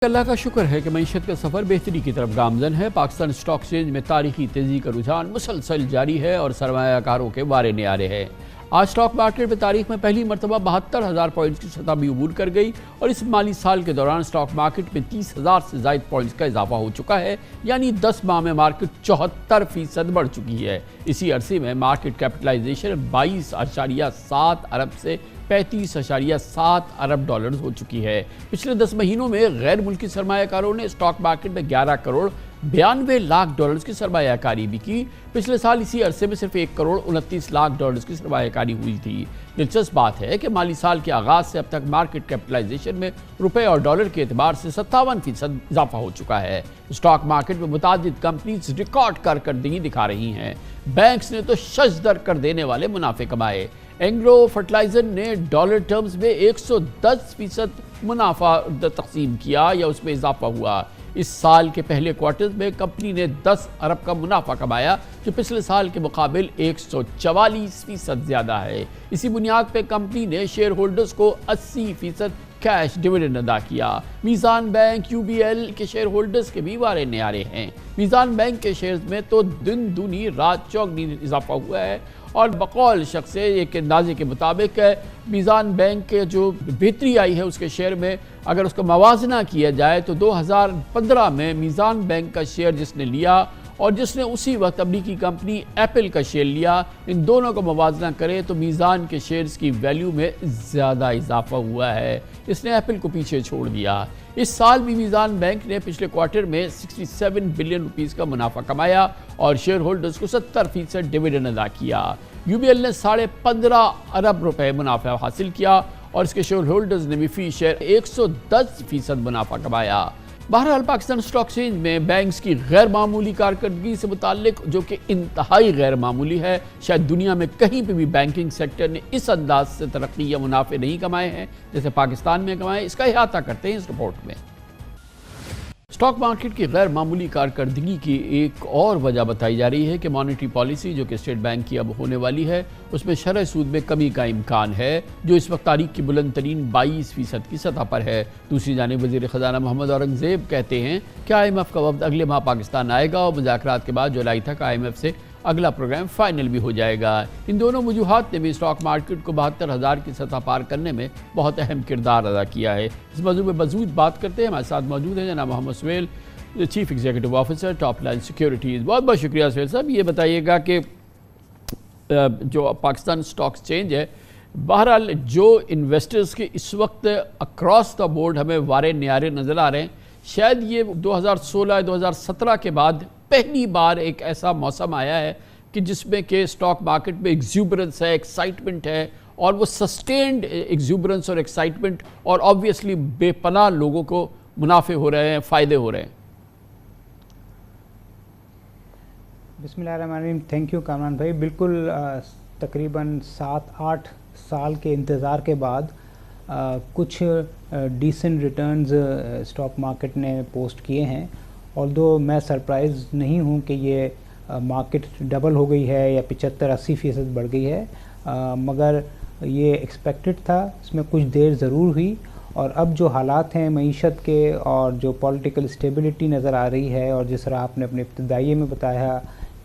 अल्लाह का शुक्र है कि मईशत का सफ़र बेहतरी की तरफ गामजन है। पाकिस्तान स्टॉक एक्सचेंज में तारीखी तेज़ी का रुझान मुसलसल जारी है और सरमायाकारों के वारे न्यारे हैं। आज स्टॉक मार्केट में तारीख में पहली मरतबा 72,000 पॉइंट्स की सतह भी अबूर कर गई और इस माली साल के दौरान स्टॉक मार्केट में 30,000 से ज़ायद पॉइंट्स का इजाफा हो चुका है, यानी 10 माह में मार्केट 74% बढ़ चुकी है। इसी अरसे में मार्केट कैपिटलाइजेशन 22.7 अरब से 35.7 अरब डॉलर हो चुकी है। पिछले 10 महीनों में गैर मुल्की सरमायाकारों ने स्टॉक मार्केट में 11 करोड़ 92 लाख डॉलर्स की सरमायाकारी भी की। पिछले साल इसी अरसे में सिर्फ 1 करोड़ 29 लाख डॉलर्स की सरमायाकारी हुई थी। दिलचस्प बात है कि माली साल के आगाज से अब तक मार्केट कैपिटलाइजेशन में रुपए और डॉलर के एतबार से 57% इजाफा हो चुका है। स्टॉक मार्केट में मुतादिद कंपनीज रिकॉर्ड कारकर्दगी दिखा रही हैं। बैंक्स ने तो शजदर कर देने वाले मुनाफे कमाए। एंग्रो फर्टिलाइजर ने डॉलर टर्म्स में 110% मुनाफा तकसीम किया या उसमें इजाफा हुआ। इस साल के पहले क्वार्टर में कंपनी ने 10 अरब का मुनाफा कमाया, जो पिछले साल के मुकाबिल 144% ज़्यादा है। इसी बुनियाद पर कंपनी ने शेयर होल्डर्स को 80% कैश डिविडेंड अदा किया। मीज़ान बैंक यूबीएल के शेयर होल्डर्स के भी वारे न्यारे हैं। मीज़ान बैंक के शेयर्स में तो दिन दूनी रात चौगनी इजाफा हुआ है और बकौल शख्स एक अंदाजे के मुताबिक मीज़ान बैंक के जो बेहतरी आई है उसके शेयर में अगर उसका मवाजना किया जाए तो 2015 में मीज़ान बैंक का शेयर जिसने लिया और जिसने उसी वक्त अमरीकी कंपनी एप्पल का शेयर लिया, इन दोनों का मवाजना करें तो मीज़ान के शेयर्स की वैल्यू में ज़्यादा इजाफा हुआ है। इसने एप्पल को पीछे छोड़ दिया। इस साल भी मीज़ान बैंक ने पिछले क्वार्टर में 67 बिलियन रुपीस का मुनाफा कमाया और शेयर होल्डर्स को 70% डिविडेंड अदा किया। यूबीएल ने 15.5 अरब रुपए मुनाफा हासिल किया और इसके शेयर होल्डर्स ने भी फी शेयर 110% मुनाफा कमाया। बहरहाल पाकिस्तान स्टॉक एक्सचेंज में बैंक्स की गैर मामूली कारकर्दगी से मुताल्लिक, जो कि इंतहाई गैर मामूली है, शायद दुनिया में कहीं पर भी बैंकिंग सेक्टर ने इस अंदाज से तरक्की या मुनाफे नहीं कमाए हैं जैसे पाकिस्तान में कमाए। इसका अहाता करते हैं इस रिपोर्ट में। स्टॉक मार्केट की गैर मामूली कारकर्दगी की एक और वजह बताई जा रही है कि मॉनेटरी पॉलिसी जो कि स्टेट बैंक की अब होने वाली है उसमें शरह सूद में कमी का इम्कान है, जो इस वक्त तारीख की बुलंद तरीन 22% की सतह पर है। दूसरी जानिब वज़ीर ख़ज़ाना मोहम्मद औरंगज़ेब कहते हैं कि IMF का वक्त अगले माह पाकिस्तान आएगा और मुज़ाकरात के बाद जुलाई तक IMF से अगला प्रोग्राम फाइनल भी हो जाएगा। इन दोनों वजूहात ने भी स्टॉक मार्केट को 72,000 की सतह पार करने में बहुत अहम किरदार अदा किया है। इस मौजूद में मज़बूत बात करते हैं। हमारे साथ मौजूद हैं जनाब Mohammad Suhail, chief executive officer top line securities. बहुत बहुत शुक्रिया सुहेल साहब। ये बताइएगा कि जो पाकिस्तान स्टॉक एक्सचेंज है, बहरहाल जो इन्वेस्टर्स के इस वक्त अक्रॉस द बोर्ड हमें वारे न्यारे नज़र आ रहे हैं, शायद ये 2016-2017 के बाद पहली बार एक ऐसा मौसम आया है कि जिसमें कि स्टॉक मार्केट में एक्सूबरेंस है, एक्साइटमेंट है और वो सस्टेन्ड एक्सूबरेंस और एक्साइटमेंट और ऑब्वियसली बेपनाह लोगों को मुनाफे हो रहे हैं, फ़ायदे हो रहे हैं। बिस्मिल्लाहिर्रहमानिर्रहीम। थैंक यू कामरान भाई। बिल्कुल तकरीबन 7-8 साल के इंतज़ार के बाद कुछ डिसेंट रिटर्न्स स्टॉक मार्केट ने पोस्ट किए हैं। ऑल्दो मैं सरप्राइज़ नहीं हूँ कि ये मार्केट डबल हो गई है या 75-80% बढ़ गई है, मगर ये एक्सपेक्टेड था। इसमें कुछ देर ज़रूर हुई और अब जो हालात हैं मईशत के और जो पॉलिटिकल स्टेबिलिटी नज़र आ रही है और जिस तरह आपने अपने इब्तिदाइये में बताया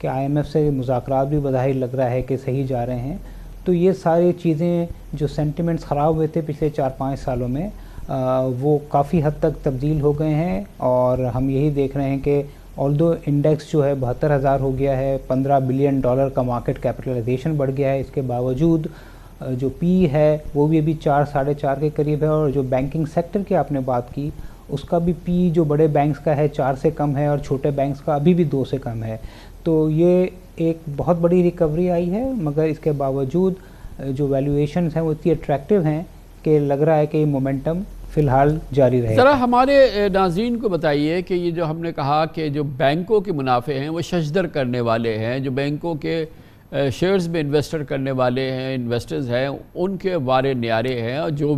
कि IMF से मुज़ाकरात भी बज़ाहिर लग रहा है कि सही जा रहे हैं, तो ये सारी चीज़ें जो सेंटिमेंट्स ख़राब हुए थे पिछले 4-5 सालों में वो काफ़ी हद तक तब्दील हो गए हैं और हम यही देख रहे हैं कि ऑल्दो इंडेक्स जो है 72,000 हो गया है, 15 बिलियन डॉलर का मार्केट कैपिटलाइजेशन बढ़ गया है, इसके बावजूद जो पी है वो भी अभी 4-4.5 के करीब है और जो बैंकिंग सेक्टर की आपने बात की उसका भी पी जो बड़े बैंक्स का है 4 से कम है और छोटे बैंक्स का अभी भी 2 से कम है। तो ये एक बहुत बड़ी रिकवरी आई है, मगर इसके बावजूद जो वैल्यूएशंस हैं वो इतनी अट्रैक्टिव हैं कि लग रहा है कि ये मोमेंटम फ़िलहाल जारी रहेगा। ज़रा हमारे नाज़रीन को बताइए कि ये जो हमने कहा कि जो बैंकों के मुनाफे हैं वो शजदर करने वाले हैं, जो बैंकों के शेयर्स में इन्वेस्टर करने वाले हैं, इन्वेस्टर्स हैं, उनके वारे न्यारे हैं और जो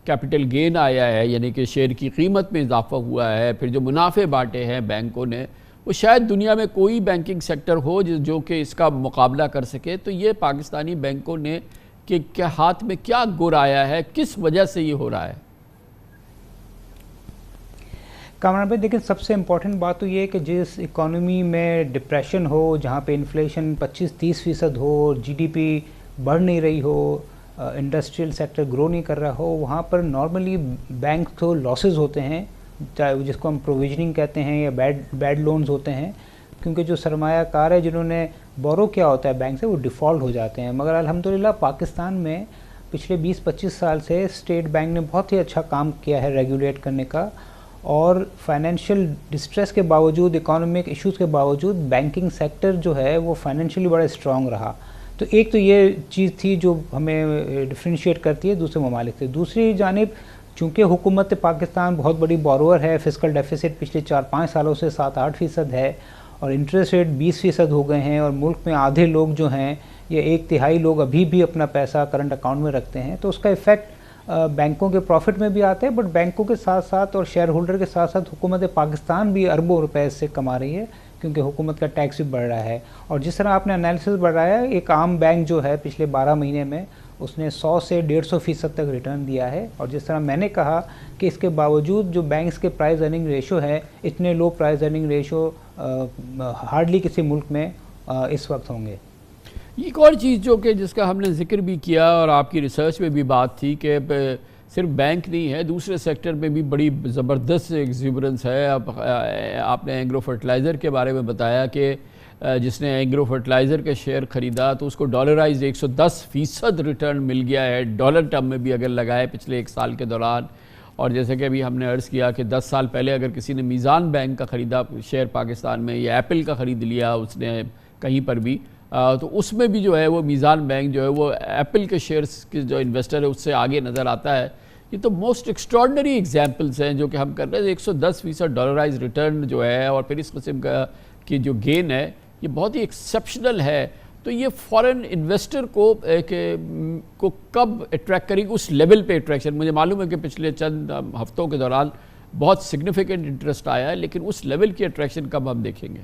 कैपिटल गेन आया है यानी कि शेयर की कीमत में इजाफा हुआ है, फिर जो मुनाफे बांटे हैं बैंकों ने, वो शायद दुनिया में कोई बैंकिंग सेक्टर हो जो कि इसका मुकाबला कर सके। तो ये पाकिस्तानी बैंकों ने कि क्या हाथ में क्या गुर आया है, किस वजह से ये हो रहा है? कामरान भाई देखिए, सबसे इम्पोर्टेंट बात तो ये है कि जिस इकोनॉमी में डिप्रेशन हो, जहाँ पे इन्फ्लेशन 25-30% हो, जीडीपी बढ़ नहीं रही हो, इंडस्ट्रियल सेक्टर ग्रो नहीं कर रहा हो, वहाँ पर नॉर्मली बैंक तो लॉसेस होते हैं, चाहे जिसको हम प्रोविजनिंग कहते हैं या बैड लोन्स होते हैं, क्योंकि जो सरमायाकार है जिन्होंने बोरो किया होता है बैंक से, वो डिफ़ॉल्ट हो जाते हैं। मगर अल्हम्दुलिल्लाह पाकिस्तान में पिछले 20-25 साल से स्टेट बैंक ने बहुत ही अच्छा काम किया है रेगुलेट करने का, और फाइनेंशियल डिस्ट्रेस के बावजूद, इकोनॉमिक इश्यूज़ के बावजूद बैंकिंग सेक्टर जो है वो फाइनेंशियली बड़ा स्ट्रॉन्ग रहा। तो एक तो ये चीज़ थी जो हमें डिफ्रेंशिएट करती है दूसरे ममालिक से। दूसरी जानिब चूँकि हुकूमत पाकिस्तान बहुत बड़ी बोरोवर है, फिस्कल डेफिसिट पिछले 4-5 सालों से 7-8% है, और इंटरेस्ट रेट 20% हो गए हैं, और मुल्क में आधे लोग जो हैं, ये 1/3 लोग अभी भी अपना पैसा करंट अकाउंट में रखते हैं। तो उसका इफ़ेक्ट बैंकों के प्रॉफिट में भी आता है, बट बैंकों के साथ साथ और शेयर होल्डर के साथ साथ हुकूमत पाकिस्तान भी अरबों रुपए से कमा रही है, क्योंकि हुकूमत का टैक्स भी बढ़ रहा है। और जिस तरह आपने एनालिसिस बढ़ाया, एक आम बैंक जो है पिछले 12 महीने में उसने 100 से 150% तक रिटर्न दिया है। और जिस तरह मैंने कहा कि इसके बावजूद जो बैंक्स के प्राइस अर्निंग रेशो है, इतने लो प्राइस अर्निंग रेशो हार्डली किसी मुल्क में इस वक्त होंगे। एक और चीज़ जो कि जिसका हमने जिक्र भी किया और आपकी रिसर्च में भी बात थी कि सिर्फ बैंक नहीं है, दूसरे सेक्टर में भी बड़ी ज़बरदस्त एग्जिबरेंस है। अब आपने एग्रो फर्टिलाइज़र के बारे में बताया कि जिसने एग्रो फर्टिलाइज़र के शेयर ख़रीदा तो उसको डॉलराइज 110% रिटर्न मिल गया है, डॉलर टर्म में भी अगर लगाए पिछले 1 साल के दौरान। और जैसे कि अभी हमने अर्ज़ किया कि 10 साल पहले अगर किसी ने मीज़ान बैंक का ख़रीदा शेयर पाकिस्तान में, या एप्पल का ख़रीद लिया उसने कहीं पर भी, तो उसमें भी जो है वो मीज़ान बैंक जो है वो एप्पल के शेयर्स के जो इन्वेस्टर है उससे आगे नज़र आता है। ये तो मोस्ट एक्स्ट्रॉर्डनरी एग्जांपल्स हैं जो कि हम कर रहे हैं। 110% डॉलराइज रिटर्न जो है, और फिर इस किस्म का की जो गेन है, ये बहुत ही एक्सेप्शनल है। तो ये फॉरेन इन्वेस्टर को कब अट्रैक्ट करेगी, उस लेवल पे अट्रैक्शन? मुझे मालूम है कि पिछले चंद हफ्तों के दौरान बहुत सिग्निफिकेंट इंटरेस्ट आया है, लेकिन उस लेवल की अट्रैक्शन कब हम देखेंगे?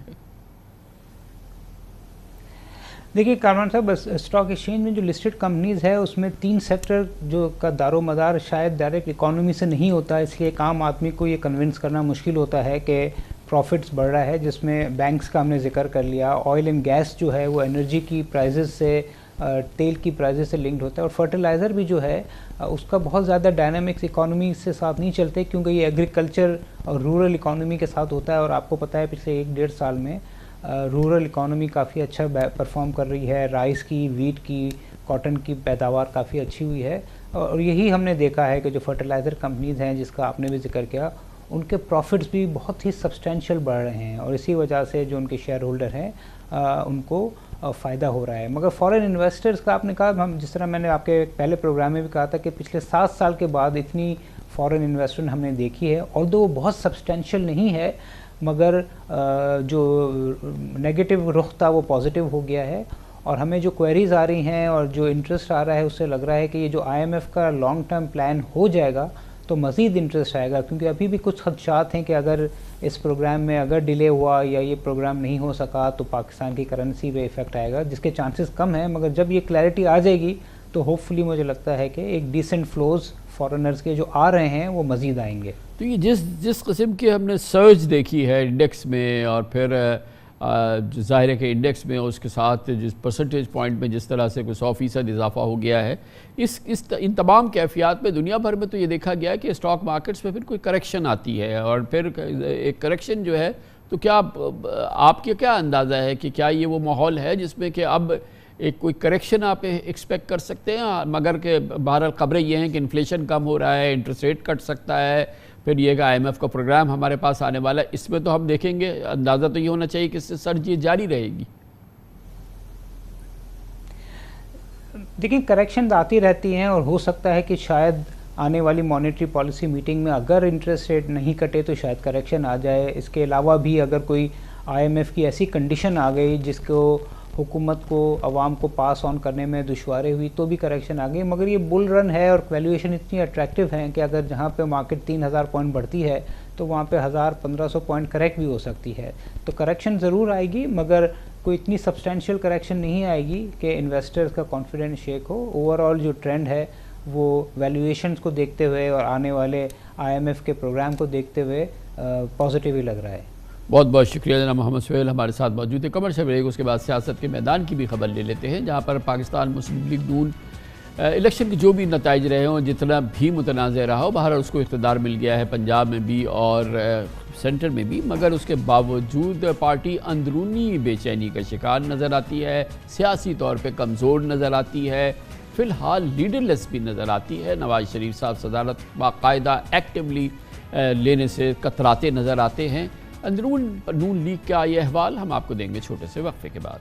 देखिए कामरान साहब, बस स्टॉक एक्सचेंज में जो लिस्टेड कंपनीज़ है उसमें 3 सेक्टर जो का दारोमदार शायद डायरेक्ट इकोनॉमी से नहीं होता है, इसलिए एक आम आदमी को ये कन्विंस करना मुश्किल होता है कि प्रॉफिट्स बढ़ रहा है, जिसमें बैंक्स का हमने जिक्र कर लिया। ऑयल एंड गैस जो है वो एनर्जी की प्राइजेस से, तेल की प्राइजेस से लिंक्ड होता है। और फर्टिलाइज़र भी जो है उसका बहुत ज़्यादा डायनामिक्स इकोनॉमी से साथ नहीं चलते, क्योंकि ये एग्रीकल्चर और रूरल इकोनॉमी के साथ होता है। और आपको पता है पिछले 1-1.5 साल में रूरल इकोनॉमी काफ़ी अच्छा परफॉर्म कर रही है। राइस की, वीट की, कॉटन की पैदावार काफ़ी अच्छी हुई है। और यही हमने देखा है कि जो फर्टिलाइज़र कंपनीज़ हैं जिसका आपने भी जिक्र किया, उनके प्रॉफिट्स भी बहुत ही सब्सटेंशियल बढ़ रहे हैं, और इसी वजह से जो उनके शेयर होल्डर हैं उनको फ़ायदा हो रहा है। मगर फॉरेन इन्वेस्टर्स का आपने कहा, हम जिस तरह मैंने आपके पहले प्रोग्राम में भी कहा था कि पिछले 7 साल के बाद इतनी फॉरेन इन्वेस्टमेंट हमने देखी है, ऑल्दो वो बहुत सब्सटेंशियल नहीं है, मगर जो नेगेटिव रुख था वो पॉजिटिव हो गया है। और हमें जो क्वेरीज़ आ रही हैं और जो इंटरेस्ट आ रहा है, उससे लग रहा है कि ये जो IMF का लॉन्ग टर्म प्लान हो जाएगा तो मज़ीद इंटरेस्ट आएगा, क्योंकि अभी भी कुछ खदशात हैं कि अगर इस प्रोग्राम में अगर डिले हुआ या ये प्रोग्राम नहीं हो सका तो पाकिस्तान की करेंसी पे इफ़ेक्ट आएगा, जिसके चांसेस कम हैं। मगर जब ये क्लैरिटी आ जाएगी तो होपफुली मुझे लगता है कि एक डिसेंट फ्लोज़ फॉरेनर्स के जो आ रहे हैं वो मज़ीद आएंगे। तो ये जिस किस्म की हमने सर्च देखी है इंडेक्स में, और फिर ज़ाहिर है कि इंडेक्स में उसके साथ जिस परसेंटेज पॉइंट में जिस तरह से कोई 100% इजाफा हो गया है, इन तमाम कैफियत में दुनिया भर में तो ये देखा गया है कि स्टॉक मार्केट्स में फिर कोई करेक्शन आती है। और फिर एक करेक्शन जो है, तो क्या आपके क्या अंदाज़ा है कि क्या ये वो माहौल है जिसमें कि अब एक कोई करेक्शन आप एक्सपेक्ट कर सकते हैं? मगर के बहरहाल खबरें ये हैं कि इन्फ्लेशन कम हो रहा है, इंटरेस्ट रेट कट सकता है, फिर ये IMF का प्रोग्राम हमारे पास आने वाला है, इसमें तो हम देखेंगे। अंदाज़ा तो ये होना चाहिए कि इससे सर्ज ये जारी रहेगी। देखिए, करेक्शन आती रहती हैं, और हो सकता है कि शायद आने वाली मॉनेटरी पॉलिसी मीटिंग में अगर इंटरेस्ट रेट नहीं कटे तो शायद करेक्शन आ जाए। इसके अलावा भी अगर कोई IMF की ऐसी कंडीशन आ गई जिसको हुकूमत को, आवाम को पास ऑन करने में दुश्वारी हुई तो भी करेक्शन आ गई। मगर ये बुल रन है और वैल्यूएशन इतनी अट्रैक्टिव है कि अगर जहाँ पे मार्केट 3000 पॉइंट बढ़ती है तो वहाँ पे 1000-1500 पॉइंट करेक्ट भी हो सकती है। तो करेक्शन ज़रूर आएगी, मगर कोई इतनी सब्सटेंशियल करेक्शन नहीं आएगी कि इन्वेस्टर्स का कॉन्फिडेंस शेक हो। ओवरऑल जो ट्रेंड है वो वैल्यूएशंस को देखते हुए और आने वाले IMF के प्रोग्राम को देखते हुए पॉजिटिव ही लग रहा है। बहुत बहुत शुक्रिया जनाब मोहम्मद सुहेल हमारे साथ मौजूद है। कमर्शियल ब्रेक, उसके बाद सियासत के मैदान की भी खबर ले लेते हैं, जहाँ पर पाकिस्तान मुस्लिम लीग नून इलेक्शन के जो भी नताइज रहे हों, जितना भी मुतनाज़ रहा हो, बहरहाल उसको इक़्तिदार मिल गया है पंजाब में भी और सेंटर में भी, मगर उसके बावजूद पार्टी अंदरूनी बेचैनी का शिकार नज़र आती है, सियासी तौर पर कमज़ोर नज़र आती है, फ़िलहाल लीडरलेस भी नज़र आती है। नवाज़ शरीफ साहब सदारत बाकायदा एक्टिवली लेने से कतराते नज़र आते हैं। अंदरून नून लीग का ये अहवाल हम आपको देंगे छोटे से वक्फे के बाद।